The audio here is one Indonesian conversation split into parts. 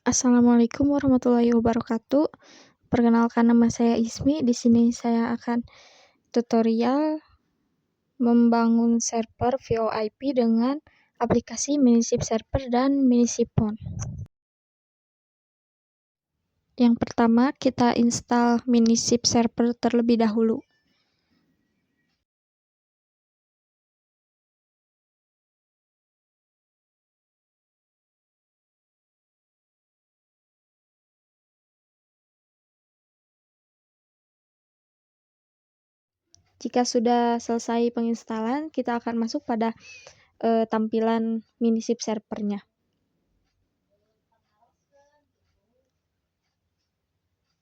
Assalamualaikum warahmatullahi wabarakatuh. Perkenalkan nama saya Ismi. Di sini saya akan tutorial membangun server VoIP dengan aplikasi Minisip Server dan Minisip Phone. Yang pertama, kita install Minisip Server terlebih dahulu. Jika sudah selesai penginstalan, kita akan masuk pada tampilan Minisip servernya.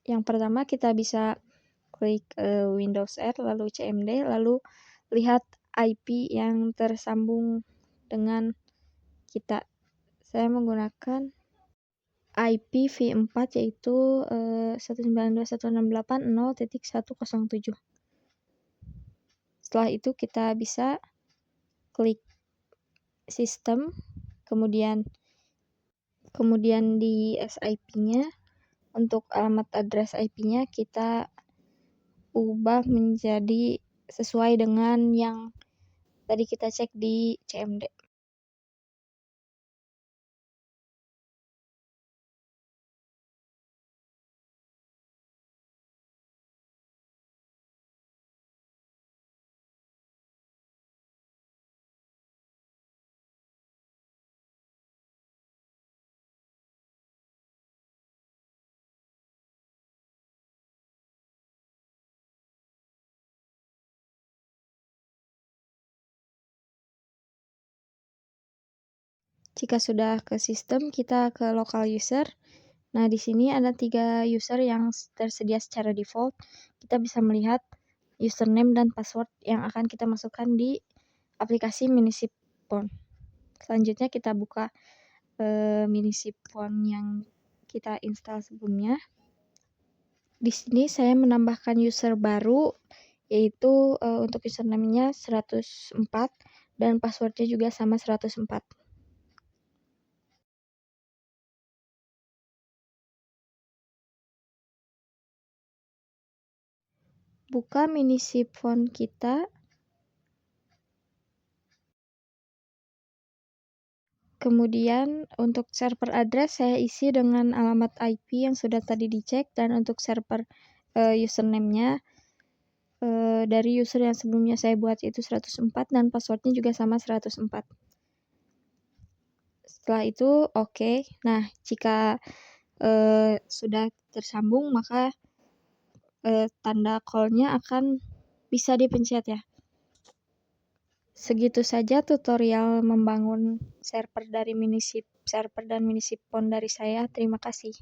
Yang pertama kita bisa klik Windows R, lalu CMD, lalu lihat IP yang tersambung dengan kita. Saya menggunakan IP v4 yaitu 192.168.0.107. Setelah itu kita bisa klik sistem, kemudian di SIP-nya untuk alamat address IP-nya kita ubah menjadi sesuai dengan yang tadi kita cek di CMD. Jika sudah ke sistem, kita ke local user. Nah, di sini ada 3 user yang tersedia secara default. Kita bisa melihat username dan password yang akan kita masukkan di aplikasi Minisip Phone. Selanjutnya kita buka Minisip Phone yang kita install sebelumnya. Di sini saya menambahkan user baru, yaitu untuk username-nya 104 dan password-nya juga sama 104. Buka Minisip Phone kita. Kemudian untuk server address saya isi dengan alamat IP yang sudah tadi dicek, dan untuk server username-nya dari user yang sebelumnya saya buat itu 104 dan password-nya juga sama 104. Setelah itu oke. Nah, jika sudah tersambung maka tanda call-nya akan bisa dipencet ya. Segitu saja tutorial membangun server dari Minisip Server dan Minisip Phone dari saya. Terima kasih.